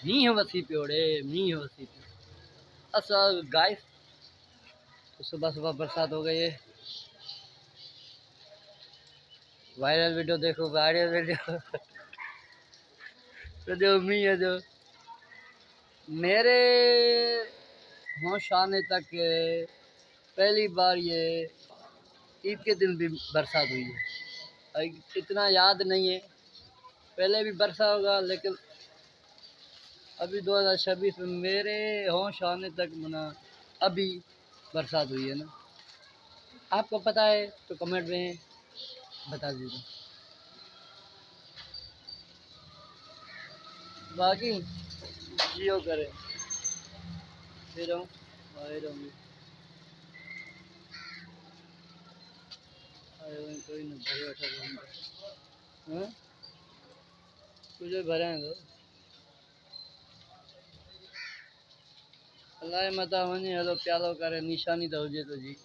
मींह वसी पियो रे, मींह वसी पियो। अच्छा गाइस, तो सुबह सुबह बरसात हो गई है। वायरल वीडियो देखो, वायरल वीडियो। तो जो मींह है, जो मेरे होश आने तक पहली बार ये ईद के दिन भी बरसात हुई है। इतना याद नहीं है, पहले भी बरसा होगा, लेकिन अभी 2026 में मेरे होश आने तक मना अभी बरसात हुई है ना। आपको पता है तो कमेंट में बता दीजिए। बाकी जियो करे फिर हूँ आए रहूँगी। कोई ना भरे बैठा रहूँगा। हाँ, तुझे भरे हैं तो अल्लाह मता वञे हलो प्यालो करे, निशानी तो हुजे तो जी।